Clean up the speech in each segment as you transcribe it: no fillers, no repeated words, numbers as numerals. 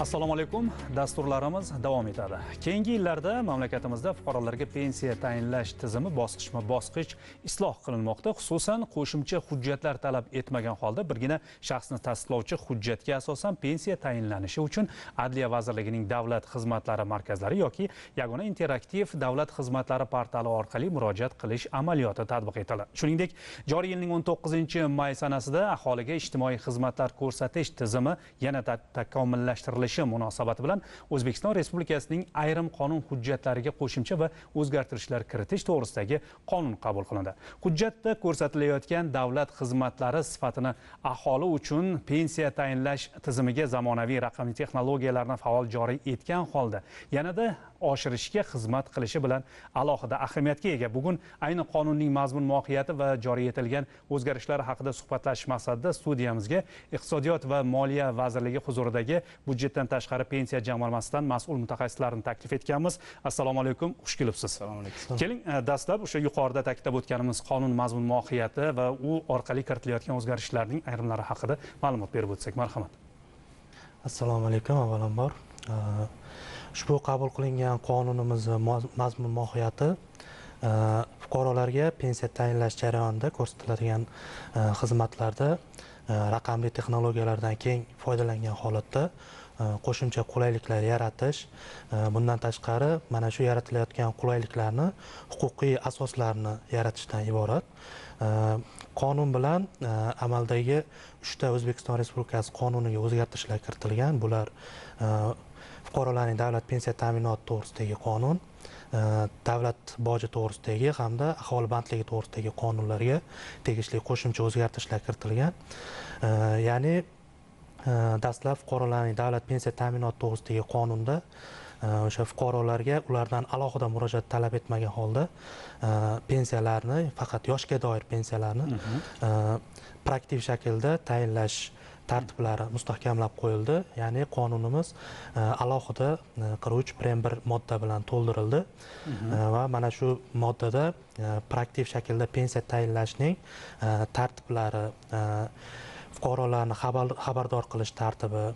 Assalomu alaykum. Dasturlarimiz davom etadi. Keyingi yillarda mamlakatimizda fuqarolarga pensiya tayinlash tizimi bosqichma-bosqich isloh qilinmoqda. Xususan, qo'shimcha hujjatlar talab etmagan holda birgina shaxsni tasdiqlovchi hujjatga asosan pensiya tayinlanishi uchun Adliya vazirligining davlat xizmatlari markazlari yoki yagona interaktiv davlat xizmatlari portali orqali murojaat qilish amaliyoti tatbiq etiladi. Shuningdek, joriy yilning 19-may sanasida aholiga ijtimoiy xizmatlar ko'rsatish tizimi yana takomillashtirilishi munosabati bilan O'zbekiston Respublikasining ayrim qonun hujjatlariga qo'shimcha va o'zgartirishlar kiritish to'g'risidagi qonun qabul qilindi. Hujjatda ko'rsatilayotgan davlat xizmatlari sifatini aholi uchun pensiya tayinlash tizimiga zamonaviy raqamli texnologiyalarni faol joriy etgan holda yanada oshirishga xizmat qilishi bilan alohida ahamiyatga ega. Bugun ayni qonunning mazmun mohiyati va joriy etilgan o'zgarishlar haqida suhbatlashish maqsadida studiyamizga Iqtisodiyot va Moliya vazirligi huzuridagi budjetdan tashqari pensiya jamg'armasidan mas'ul mutaxassislarni taklif etganmiz. Assalomu alaykum, xush kelibsiz. Assalomu alaykum. Keling, dastlab o'sha yuqorida ta'kidlab o'tganimiz qonun mazmun mohiyati va u orqali kiritilayotgan o'zgarishlarning ayrimlari haqida ma'lumot berib o'tsak, marhamat. Assalomu alaykum. Avvalambor, ushbu qabul qilingan qonunimiz mazmun mohiyati fuqarolarga pensiya tayinlash jarayonida ko'rsatiladigan xizmatlarda raqamli texnologiyalardan keng foydalangan holatda qo'shimcha qulayliklar yaratish, bundan tashqari mana shu yaratilayotgan qulayliklarni huquqiy asoslarni yaratishdan iborat. Qonun bilan amaldagi 3 ta O'zbekiston Respublikasi qonuniga o'zgartirishlar kiritilgan. Bular fuqarolarning davlat pensiya ta'minoti to'g'risidagi qonun, davlat boji to'g'risidagi hamda aholi bandligi to'g'risidagi qonunlarga tegishli qo'shimcha o'zgartirishlar kiritilgan. Ya'ni dastlab fuqarolarning davlat pensiya ta'minoti to'g'risidagi qonunda o'sha fuqarolarga ulardan alohida murojaat talab etmagan holda pensiyalarni, faqat yoshga doir pensiyalarni praktik shaklda tayinlash tartiblari mustahkamlab qo'yildi. Ya'ni qonunimiz alohida 43.1 modda bilan to'ldirildi va mana shu moddada praktik shaklda pensiya tayinlashning tartiblari, fuqarolarni xabardor qilish tartibi,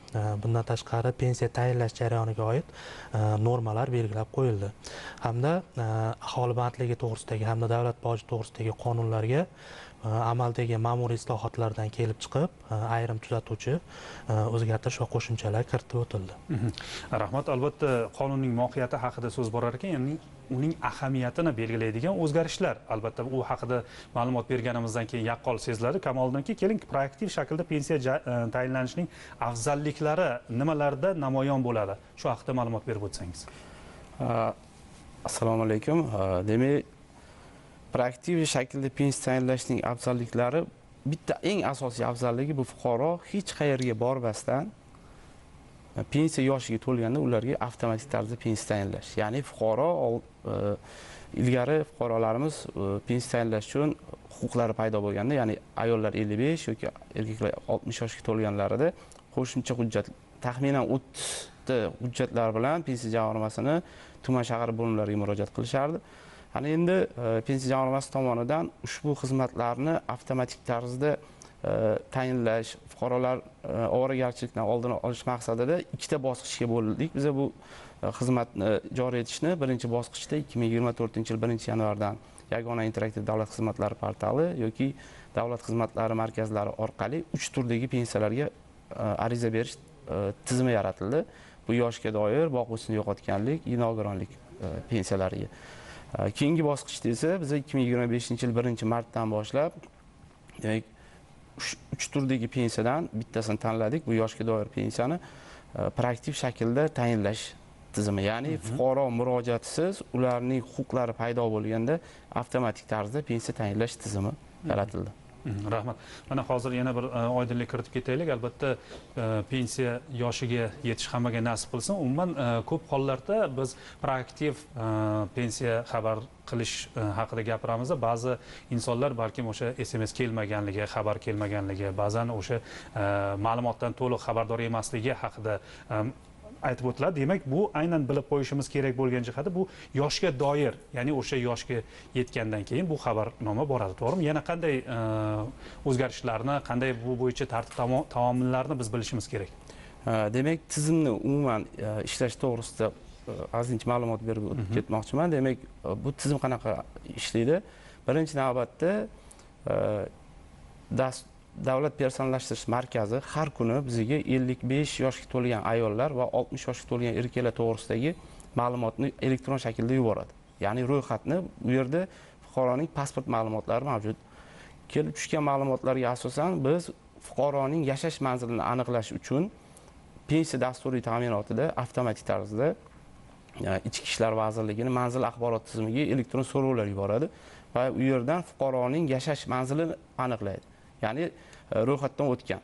bundan tashqari pensiya tayinlash jarayoniga oid normalar belgilab qo'yildi. Hamda aholi bandligi to'g'risidagi hamda davlat boji to'g'risidagi qonunlarga amaldagi ma'muriy islohotlardan kelib chiqib ayrim tuzatuvchi o'zgartirish va qo'shimchalar kiritib o'tildi. Rahmat. Albatta, qonunning mohiyati haqida so'z borar ekan, ya'ni uning ahamiyatini belgilaydigan o'zgarishlar, albatta u haqida ma'lumot berganimizdan keyin yaqqol seziladi. Kamoliddinki, keling, proaktiv shaklda pensiya tayinlanishining afzalliklari nimalarda namoyon bo'ladi? Shu haqida ma'lumot berib o'tsangiz. Assalomu alaykum. Demak, proaktiv shaklda pensiya tayinlashning afzalliklari, bitta eng asosiy afzalligi bu fuqaro hech qayerga bormasdan pensiya yoshiga to'lganda ularga avtomatik tarzda pensiya tayinlash. Ya'ni fuqaro ilgari fuqarolarimiz pensiya tayinlash uchun huquqlari paydo bo'lganda, ya'ni ayollar 55 yoki erkaklar 60 yoshga to'lganlarida qo'shimcha hujjat, taxminan 30 ta hujjatlar bilan pensiya jamg'armasini tuman shahar bo'limlariga murojaat qilishardi. Ana endi pensiya jamg'armasi tomonidan ushbu xizmatlarni avtomatik tarzda tayinlash, fuqarolar ovoragarchilikdan oldini olish maqsadida ikkita bosqichga bo'ldik. Biz bu xizmatni joriy etishni birinchi bosqichda 2024-yil 1-yanvardan yagona interaktiv davlat xizmatlari portali yoki davlat xizmatlari markazlari orqali 3 turdagi pensiyalarga ariza berish tizimi yaratildi. Bu yoshga doir, boquvchisini yo'qotganlik, nogironlik pensiyalariga. Keyingi bosqichda esa biz 2025-yil 1-martdan boshlab 3 turdagi pensiyadan bittasini tanladik. Bu yoshga doir pensiyani proaktiv shaklda tayinlash tizimi. Ya'ni fuqaro murojaatisiz ularning huquqlari paydo bo'lganda avtomatik tarzda pensiya tayinlash tizimi yaratildi. Rahmat. Mana hozir yana bir oydinlik kiritib ketaylik. Albatta, pensiya yoshiga yetish hammaga nasib qilsin. Umuman ko'p hollarda biz proaktiv pensiya xabar qilish haqida gapiramiz. Ba'zi insonlar balkim o'sha SMS kelmaganligi, xabar kelmaganligi, ba'zan o'sha ma'lumotdan to'liq xabardor emasligi haqida aytib o'tiladi. Demak, bu aynan bilib qo'yishimiz kerak bo'lgan jihati bu yoshga doir, ya'ni o'sha yoshga yetgandan keyin bu xabarnoma boradi, to'g'rimi? Yana qanday o'zgarishlarni, qanday bu bo'yicha tartib taomillarni biz bilishimiz kerak? Demak, tizimni umuman ishlash to'g'risida ozgincha ma'lumot berib o'tib ketmoqchiman. Demak, bu tizim qanaqa ishlaydi? Birinchi navbatda Davlat personallashtirish markazi har kuni bizga 55 yoshga to'lgan ayollar va 60 yoshga to'lgan erkaklar to'g'risidagi ma'lumotni elektron shaklda yuboradi. Ya'ni ro'yxatni bu yerda fuqaroning pasport ma'lumotlari mavjud. Kelib tushgan ma'lumotlarga asosan biz fuqaroning yashash manzilini aniqlash uchun pensiya dasturiy ta'minotida avtomatik tarzda Ichki ishlar vazirligining manzil axborot tizimiga elektron so'rovlar yuboradi va u yerdan fuqaroning yashash manzilini aniqlaydi. Ya'ni ro'yxatdan o'tgan,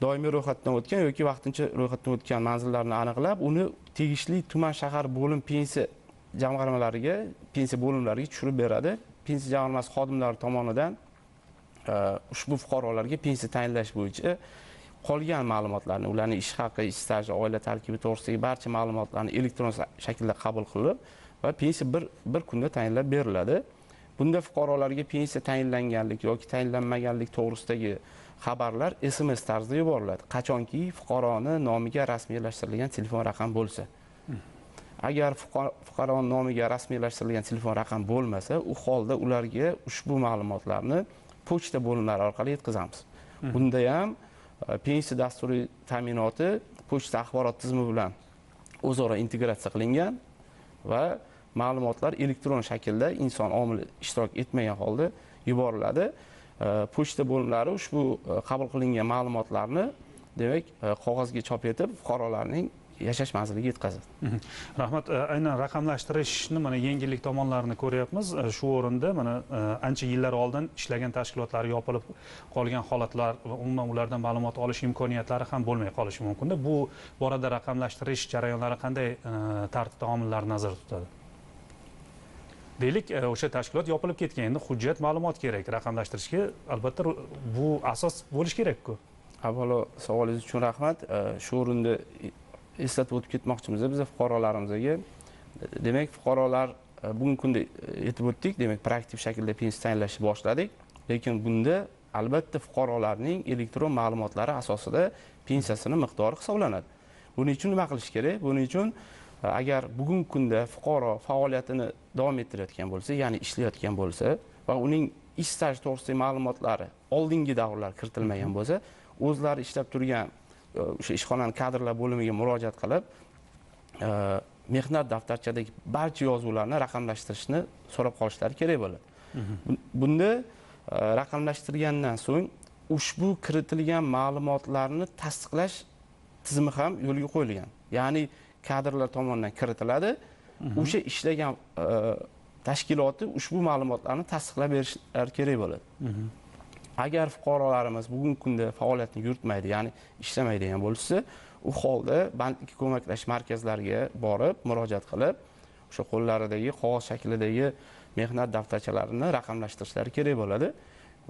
doimiy ro'yxatdan o'tgan yoki vaqtincha ro'yxatdan o'tgan manzillarni aniqlab, uni tegishli tuman shahar bo'lim pensiya jamg'armalariga, pensiya bo'limlariga tushirib beradi. Pensiya jamg'armasi xodimlari tomonidan ushbu fuqarolarga pensiya tayinlash bo'yicha qolgan ma'lumotlarni, ularning ish haqi, ish staji, oila tarkibi to'g'risidagi barcha ma'lumotlarni elektron shaklda qabul qilib va pensiya bir kunda tayinlab beriladi. Bunda fuqarolarga pensiya tayinlanganlik yoki tayinlanmaganlik to'g'risidagi xabarlar SMS tarzida yuboriladi. Qachonki fuqaroni nomiga rasmiylashtirilgan telefon raqam bo'lsa. Agar fuqaroning nomiga rasmiylashtirilgan telefon raqam bo'lmasa, u holda ularga ushbu ma'lumotlarni pochta bo'limlari orqali yetkazamiz. Bunda ham pensiya dasturiy ta'minoti pochta axborot tizimi bilan o'zaro integratsiya qilingan va ma'lumotlar elektron shaklda inson omili ishtirok etmagan holda yuboriladi. Pochta bo'limlari ushbu qabul qilingan ma'lumotlarni demak qog'ozga chop etib fuqarolarning yashash manziliga yetkazadi. Rahmat, aynan raqamlashtirishni mana yengillik tomonlarini ko'ryapmiz. Shu o'rinda mana ancha yillar oldin ishlagan tashkilotlar yopilib qolgan holatlar va umuman ulardan ma'lumot olish imkoniyatlari ham bo'lmay qolishi mumkin. Bu borada raqamlashtirish jarayonlari qanday tartib omillarni nazarda tutadi? Deylik, o'sha tashkilot yopilib ketgan, endi hujjat, ma'lumot kerak raqamlashtirishga. Albatta bu asos bo'lish kerak-ku. Avvalo savolingiz uchun rahmat. Shu o'rinda eslatib o'tib ketmoqchimiz biz fuqarolarimizga. Demak, fuqarolar bugungi kunda aytib o'tdik, demak proaktiv shaklda pensiya tayinlashni boshladik, lekin bunda albatta fuqarolarning elektron ma'lumotlari asosida pensiyasini miqdori hisoblanadi. Buning uchun nima qilish kerak? Buning uchun agar bugungi kunda fuqaro faoliyatini davom ettirayotgan bo'lsa, ya'ni ishlayotgan bo'lsa va uning ish staji to'g'risidagi ma'lumotlari oldingi davrlar kiritilmagan bo'lsa, o'zlari ishlab turgan o'sha ishxonaning kadrlar bo'limiga murojaat qilib, mehnat daftarchadagi barcha yozuvlarni raqamlashtirishni so'rab qolishlari kerak bo'ladi. Bunda raqamlashtirgandan so'ng ushbu kiritilgan ma'lumotlarni tasdiqlash tizimi ham yo'lga qo'yilgan. Ya'ni kadrlar tomonidan kiritiladi. O'sha ishlagan tashkiloti ushbu ma'lumotlarni tasdiqlab berishlari kerak bo'ladi. Agar fuqarolarimiz bugungi kunda faoliyatini yuritmaydi, ya'ni ishlamaydigan bo'lsa, u holda bandlik ko'maklash markazlariga borib, murojaat qilib, o'sha qo'llaridagi qog'oz shaklidagi mehnat daftarchalarini raqamlashtirishlari kerak bo'ladi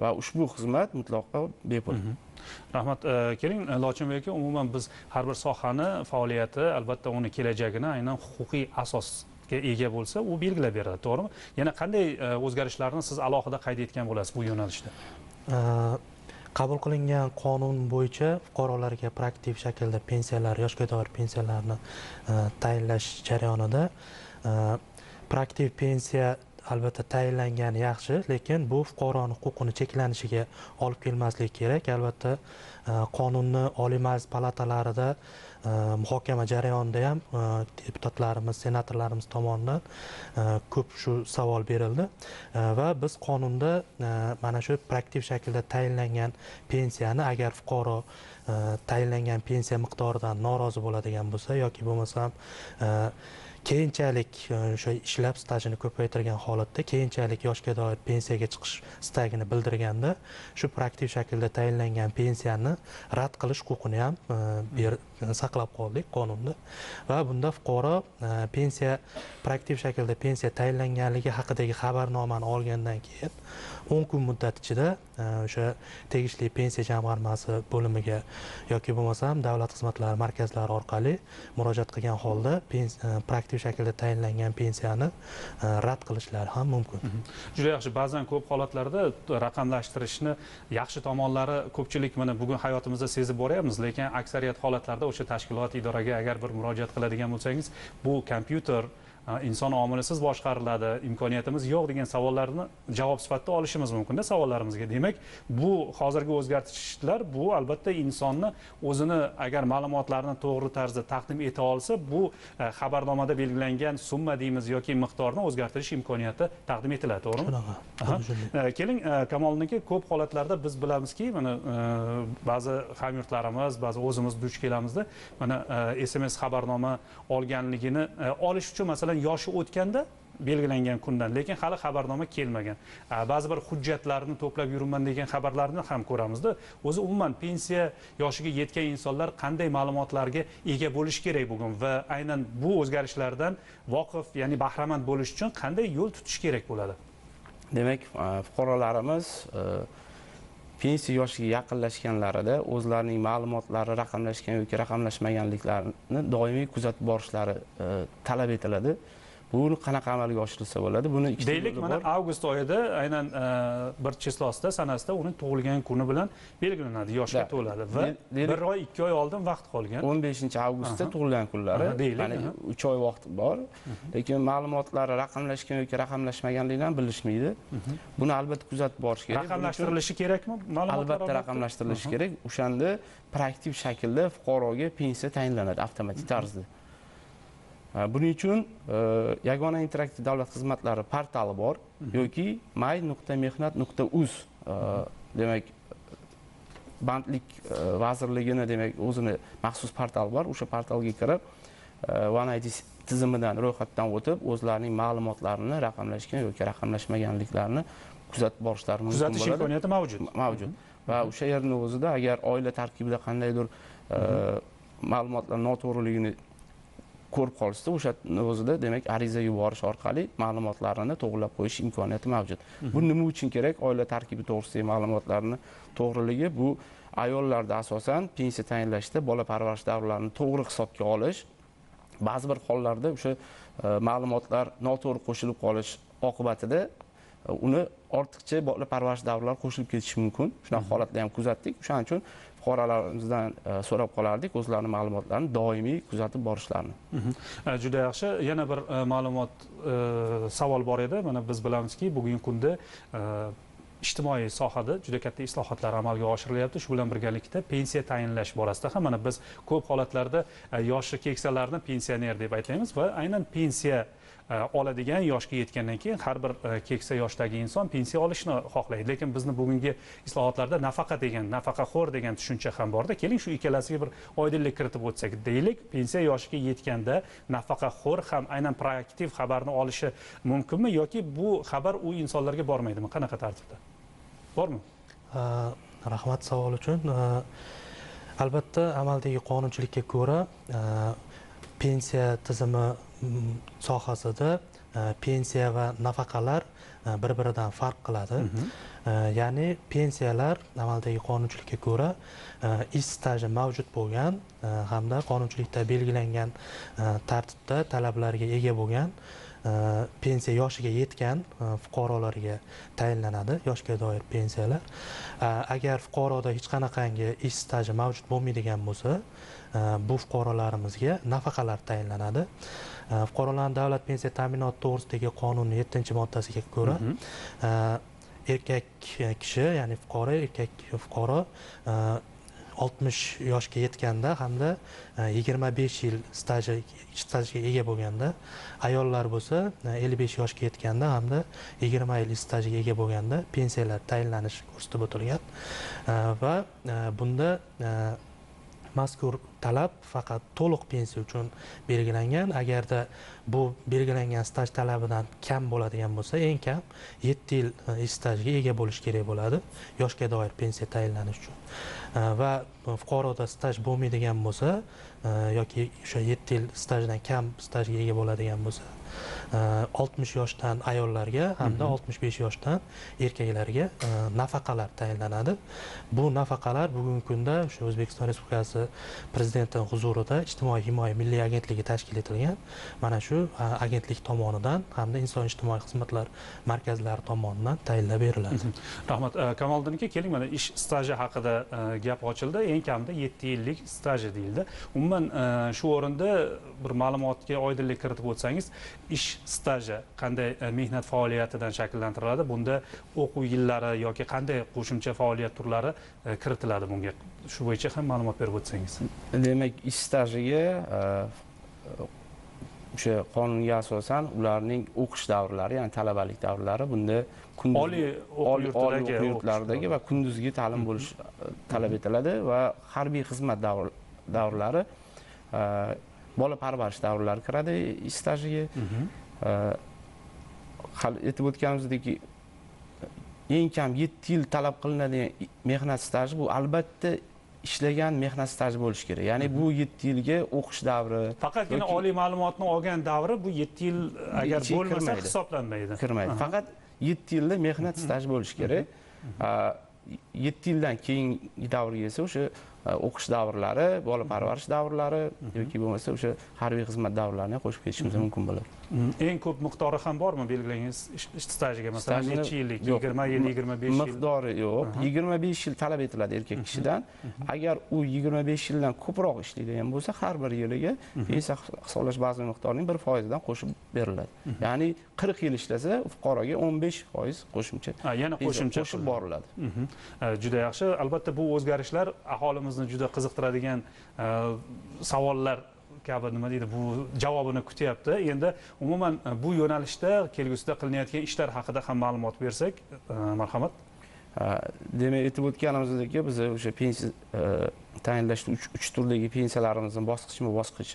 va ushbu xizmat mutlaqo bepul. Rahmat, keling Lochinbek aka, umuman biz har bir sohani faoliyati, albatta uni kelajagini aynan huquqiy asosga ega bo'lsa, u belgilab beradi, to'g'rimi? Yana qanday o'zgarishlarni siz alohida qayd etgan bo'lasiz bu yo'nalishda? Qabul qilingan qonun bo'yicha fuqarolarga proaktiv shaklda pensiyalar, yoshga doir pensiyalarni tayinlash jarayonida proaktiv pensiya albatta tayinlangani yaxshi, lekin bu fuqaroning huquqini cheklanishiga olib kelmasligi kerak. Albatta qonunni Oliy Majlis palatalarida muhokama jarayonida ham deputatlarimiz, senatorlarimiz tomonidan ko'p shu savol berildi va biz qonunda mana shu proaktiv shaklda tayinlangan pensiyani agar fuqaro tayinlangan pensiya miqdoridan norozi bo'ladigan bo'lsa yoki bo'lmasam keyinchalik o'sha ishlab stajini ko'paytirgan holatda keyinchalik yoshga doir pensiyaga chiqish istagini bildirganda shu proaktiv shaklda tayinlangan pensiyani rad qilish huquqini ham saqlab qoldik qonunda va bunda fuqaro pensiya proaktiv shaklda pensiya tayinlanganligi haqidagi xabarnomani olgandan keyin 10 kun muddat ichida o'sha tegishli pensiya jamg'armasi bo'limiga yoki bo'lmasam davlat xizmatlari markazlari orqali murojaat qilgan holda proaktiv shaklda tayinlangan pensiyani rad qilishlari ham mumkin. Juda yaxshi. Ba'zan ko'p holatlarda raqamlashtirishni yaxshi tomonlari ko'pchilik mana bugun hayotimizda sezib boryapmiz, lekin aksariyat holatlarda o'sha tashkilot idoraga agar bir murojaat qiladigan bo'lsangiz, bu kompyuter inson omilisiz boshqariladi, imkoniyatimiz yo'q degan savollarni javob sifatida olishimiz mumkin-da savollarimizga. Demak, bu hozirgi o'zgartishlar bu albatta insonni o'zini agar ma'lumotlarni to'g'ri tarzda taqdim eta olsa, bu xabarnomada belgilangan summa deymiz yoki miqdorni o'zgartirish imkoniyati taqdim etiladi, to'g'rimi? Shunaqa. Keling, Kamoliddin, ko'p holatlarda biz bilamizki, mana ba'zi hamyurtlarimiz, ba'zi o'zimiz duch kelamizda, mana SMS xabarnoma olganligini olish uchun masalan yoshi o'tganda belgilangan kundan, lekin hali xabarnoma kelmagan. Ba'zi bir hujjatlarni to'plab yuribman degan xabarlarni ham ko'ramizda. O'zi umuman pensiya yoshiga yetgan insonlar qanday ma'lumotlarga ega bo'lish kerak bugun va aynan bu o'zgarishlardan voqif, ya'ni bahramand bo'lish uchun qanday yo'l tutish kerak bo'ladi? Demak, fuqarolarimiz pensiya yoshiga yaqinlashganlarida o'zlarining ma'lumotlari raqamlashgan yoki raqamlashmaganliklarini doimiy kuzatib borishlari talab etiladi. Buni qanaqa amalga oshirilsa bo'ladi? Buni ikkita deylik, mana avgust oyida aynan bir chislosida, sanasida uning tug'ilgan kuni bilan belgilanadi, yoshga to'ladi va 1 oy 2 oy oldin vaqt qolgan. 15-avgustda tug'ilgan kunlari, ya'ni 3 oy vaqt bor. Lekin ma'lumotlari raqamlashgan yoki raqamlashmaganligini bilishmaydi. Buni albatta kuzatib borish kerak. Raqamlashtirilishi kerakmi ma'lumotlar? Albatta raqamlashtirilishi kerak. O'shanda proaktiv shaklda fuqaroga pensiya tayinlanadi avtomatik tarzda. Buning uchun yagona interaktiv davlat xizmatlari portali bor yoki may.mehnat.uz demak bandlik vazirligini demak o'zini maxsus portali bor. O'sha portalga kirib One ID tizimidan ro'yxatdan o'tib o'zlarining ma'lumotlarini raqamlashgan yoki raqamlashmaganliklarini kuzatib borishlari mumkin bo'ladi. Kuzatish imkoniyati mavjud. Mavjud. Va o'sha yerning o'zida agar oila tarkibida qandaydir ma'lumotlar noto'g'riligini ko'rib qolsa, o'shaning o'zida demak ariza yuborish orqali ma'lumotlarini to'g'rilab qo'yish imkoniyati mavjud. Bu nima uchun kerak? Oila tarkibi to'g'risidagi ma'lumotlarni to'g'riligi bu ayollarda asosan pensiya tayinlashda bola parvarish davrlarini to'g'ri hisobga olish, ba'zi bir hollarda o'sha ma'lumotlar noto'g'ri qo'shilib qolish oqibatida uni ortiqcha bola parvarish davrlari qo'shilib ketishi mumkin. Shunaqa holatlarni ham kuzatdik. O'shaning uchun fuqarolarimizdan so'rab qolardik o'zlarining ma'lumotlarini doimiy kuzatib borishlarini. Juda yaxshi. Yana bir ma'lumot savol bor edi. Mana biz bilamizki, bugungi kunda ijtimoiy sohada juda katta islohotlar amalga oshirilyapti. Shu bilan birgalikda pensiya tayinlash borasida ham mana biz ko'p holatlarda yoshi keksalarni pensioner deb aytamiz va aynan pensiya oladigan yoshga yetgandan keyin har bir keksa yoshdagi inson pensiya olishni xohlaydi. Lekin bizni bugungi islohotlarda nafaqaxo'r degan tushuncha ham borda. Keling shu ikkalasiga bir oydinlik kiritib o'tsak. Deylik, pensiya yoshiga yetganda nafaqaxo'r ham aynan proaktiv xabarni olishi mumkinmi yoki bu xabar u insonlarga bormaydimi? Qanaqa tartibda? Bormi? Rahmat savol uchun. Albatta amaldagi qonunchilikka ko'ra pensiya tizimi sohasida pensiya va nafaqalar bir-biridan farq qiladi. Ya'ni pensiyalar amaldagi qonunchilikka ko'ra ish staji mavjud bo'lgan hamda qonunchilikda belgilangan tartibda talablarga ega bo'lgan pensiya yoshiga yetgan fuqarolarga tayinlanadi, yoshga doir pensiyalar. Agar fuqaroda hech qanaqangi ish staji mavjud bo'lmaydigan bo'lsa, bu fuqarolarimizga nafaqalar tayinlanadi. Fuqarolarning davlat pensiya ta'minoti to'g'risidagi qonunning 7-moddasiga ko'ra erkak kishi, ya'ni erkak fuqaro 60 yoshga yetganda hamda 25 yil stajiga ega bo'lganda, ayollar bo'lsa 55 yoshga yetganda hamda 20 yil stajiga ega bo'lganda pensiyalar tayinlanishi ko'rsatib o'tilgan va bunda mazkur talab faqat to'liq pensiya uchun belgilangan. Agarda bu belgilangan staj talabidan kam bo'ladigan bo'lsa, eng kam 7 yil stajga ega bo'lish kerak bo'ladi yoshga doir pensiya tayinlanish uchun. Va fuqaroda staj bo'lmaydigan bo'lsa yoki o'sha 7 yil stajdan kam stajga ega bo'ladigan bo'lsa, 60 yoshdan ayollarga hamda 65 yoshdan erkaklarga nafaqalar tayinlanadi. Bu nafaqalar bugungi kunda o'sha O'zbekiston Respublikasi prezidentning huzurida ijtimoiy himoya milliy agentligi tashkil etilgan. Mana shu agentlik tomonidan hamda inson ijtimoiy xizmatlar markazlari tomonidan tayinlab beriladi. Rahmat. Kamoliddin aka, keling, mana ish staji haqida gap ochildi. Eng kamida 7 yillik staji deyildi. Umuman shu o'rinda bir ma'lumotga oydinlik kiritib o'tsangiz, ish staji qanday mehnat faoliyatidan shakllantiriladi? Bunda o'quv yillari yoki qanday qo'shimcha faoliyat turlari kiritiladi bunga? Shu bo'yicha ham ma'lumot berib o'tsangiz. Demak, ish stajiga o'sha qonunga asosan ularning o'qish davrlari, ya'ni talabalik davrlari, bunda oliy o'quv yurtlaridagi va kunduzgi ta'lim bo'lish talab etiladi va harbiy xizmat davrlari, bola parvarish davrlari kiradi ish stajiga. Hali aytib o'tganimizdek, eng kam 7 yil talab qilinadigan mehnat staji bu albatta ishlagan mehnat staji bo'lishi kerak. Ya'ni bu 7 yilga o'qish davri. Faqatgina oliy ma'lumotni olgan davri bu 7 yil agar bo'lmasa hisoblanmaydi. Kirmaydi. Faqat 7 yilda mehnat staji bo'lishi kerak. 7 yildan keyingi davrga esa o'sha o'qish davrlari, bola parvarish davrlari yoki bo'lmasa o'sha harbiy xizmat davrlarini qo'shib ketishimiz mumkin bo'ladi. Eng ko'p miqdori ham bormi belgilangan ish stajiga? Masalan, necha yillik? 20 yil, 25 yil? Miqdori yo'q. 25 yil talab etiladi erkak kishidan. Agar u 25 yildan ko'proq ishlaydigan bo'lsa, har bir yiliga pensiya hisoblash baza miqdorining 1% dan qo'shib beriladi. Ya'ni 40 yil ishlasa, fuqaroga 15% qo'shimcha. Yana qo'shimcha qo'shib boriladi. Juda yaxshi. Albatta bu o'zgarishlar aholimizni juda qiziqtiradigan savollar kabi, nima deydi, bu javobini kutyapti. Endi umuman bu yo'nalishda kelgusida qilinayotgan ishlar haqida ham ma'lumot bersak, marhamat. Demak, aytib o'tganimizdek, biz o'sha pensiya tayinlashda 3 turdagi pensiyalarimizni bosqichma-bosqich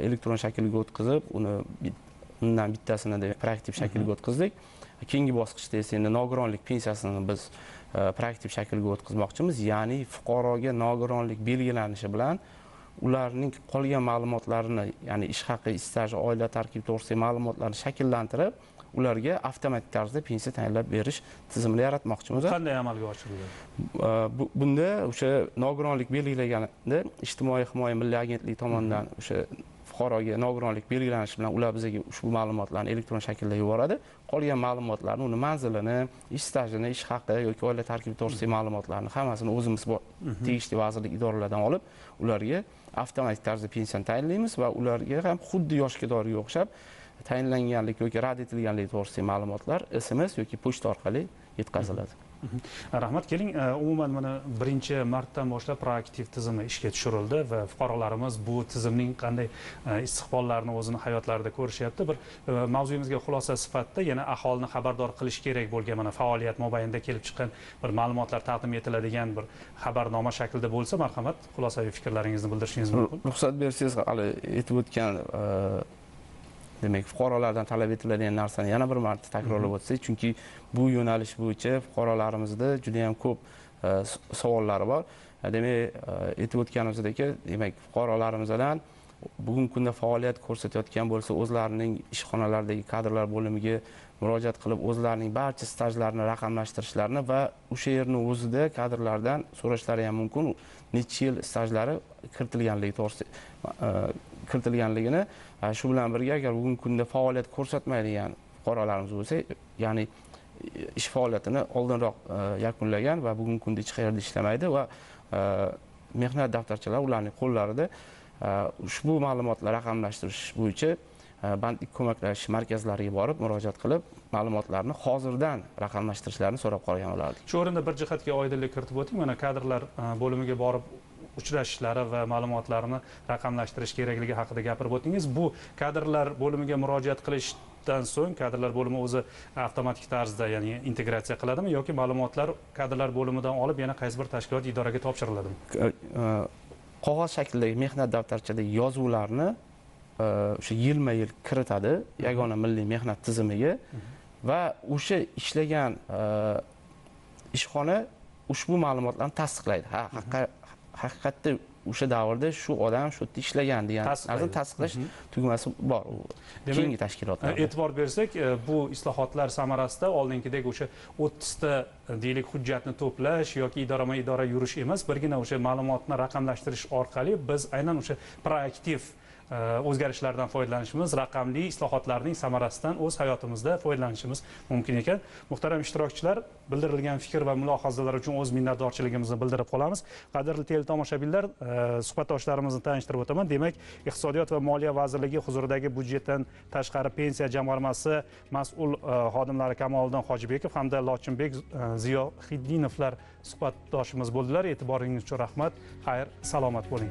elektron shaklga o'tkazib, undan bittasini proaktiv shaklga o'tkazdik. Keyingi bosqichda esa endi nogironlik pensiyasini biz proaktiv shaklga o'tkazmoqchimiz. Ya'ni fuqaroga nogironlik belgilanishi bilan ularning qolgan ma'lumotlarini, ya'ni ish haqi, ish staji, oila tarkibi to'g'risidagi ma'lumotlarni shakllantirib, ularga avtomatik tarzda pensiya tayinlab berish tizimini yaratmoqchimiz. Qanday amalga oshiriladi? Bunda o'sha nogironlik belgilaganda ijtimoiy himoya milliy agentligi tomonidan o'sha fuqaroga nogironlik belgilanishi bilan ular bizga ushbu ma'lumotlarni elektron shaklda yuboradi. Qolgan ma'lumotlarni, uni manzilini, ish stajini, ish haqi yoki oila tarkibi to'g'risidagi ma'lumotlarni hammasini o'zimiz tegishli vazirlik idoralardan olib, ularga avtomatik tarzda pensiyani tayinlaymiz va ularga ham xuddi yoshga doirga o'xshab tayinlanganlik yoki rad etilganlik to'g'risidagi ma'lumotlar SMS yoki pochta orqali yetkaziladi. Rahmat. Keling, umuman mana 1-martdan boshlab proaktiv tizimi ishga tushirildi va fuqarolarimiz bu tizimning qanday istiqbollarini o'zini hayotlarida ko'rishyapti. Bir mavzuyimizga xulosa sifatida yana aholini xabardor qilish kerak bo'lgan mana faoliyat mobaynida kelib chiqqan bir ma'lumotlar taqdim etiladigan bir xabarnoma shaklida bo'lsa, marhamat, xulosaviy fikrlaringizni bildirishingiz mumkin. Ruxsat bersangiz, hali aytib o'tgan demak, fuqarolardan talab etiladigan narsani yana bir marta takrorlab o'tsak, chunki bu yo'nalish bo'yicha fuqarolarimizda juda ham ko'p savollari bor. Demak, aytib o'tganimizdek, demak, fuqarolarimizdan bugungi kunda faoliyat ko'rsatayotgan bo'lsa, o'zlarining ishxonalardagi kadrlar bo'limiga murojaat qilib, o'zlarining barcha stajlarini raqamlashtirishlarini va o'sha yerning o'zida kadrlardan so'rashlari ham mumkin. Necha yil stajlari kiritilganligi to'g'risida kiritilganligini, shu bilan birga agar bugungi kunda faoliyat ko'rsatmaydigan fuqarolarimiz bo'lsa, ya'ni ish faoliyatini oldinroq yakunlagan va bugungi kunda hech qayerda ishlamaydi va mehnat daftarchalari ularning qo'llarida, ushbu ma'lumotlarni raqamlashtirish bo'yicha bandlik ko'maklashish markazlariga borib murojaat qilib, ma'lumotlarni hozirdan raqamlashtirishlarini so'rab qolgan bo'lardik. Shu o'rinda bir jihatga oydinlik kiritib o'ting. Mana kadrlar bo'limiga borib uchrashishlari va ma'lumotlarni raqamlashtirish kerakligi haqida gapirib o'tdingiz. Bu kadrlar bo'limiga murojaat qilishdan so'ng kadrlar bo'limi o'zi avtomatik tarzda, ya'ni integratsiya qiladimi yoki ma'lumotlar kadrlar bo'limidan olib yana qaysi bir tashkilot, idoraga topshiriladimi? Qog'oz shaklidagi mehnat daftarchadagi yozuvlarni o'sha yilma-yil kiritadi yagona milliy mehnat tizimiga va o'sha ishlagan ishxona ushbu ma'lumotlarni tasdiqlaydi. Haqiqatda o'sha davrda shu odam shu yerda ishlagan degan narsani tasdiqlash tugmasi bor keyingi tashkilotlarda. E'tibor bersak, bu islohotlar samarasida oldingidek o'sha 30 ta deylik hujjatni to'plash yoki idora yurish emas, birgina o'sha ma'lumotni raqamlashtirish orqali biz aynan o'sha proaktiv o'zgarishlardan foydalanishimiz, raqamli islohotlarning samarasidan o'z hayotimizda foydalanishimiz mumkin ekan. Muhtaram ishtirokchilar, bildirilgan fikr va mulohazalar uchun o'z minnatdorchiligimizni bildirib qolamiz. Qadrli teletomoshabinlar, suhbatdoshlarimizni tanishtirib o'taman. Demak, Iqtisodiyot va Moliya vazirligi huzuridagi budjetdan tashqari pensiya jamg'armasi mas'ul xodimlari Kamoliddin Hojibekov hamda Lochinbek Ziyohiddinovlar suhbatdoshimiz bo'ldilar. E'tiboringiz uchun rahmat. Xayr, salomat bo'ling.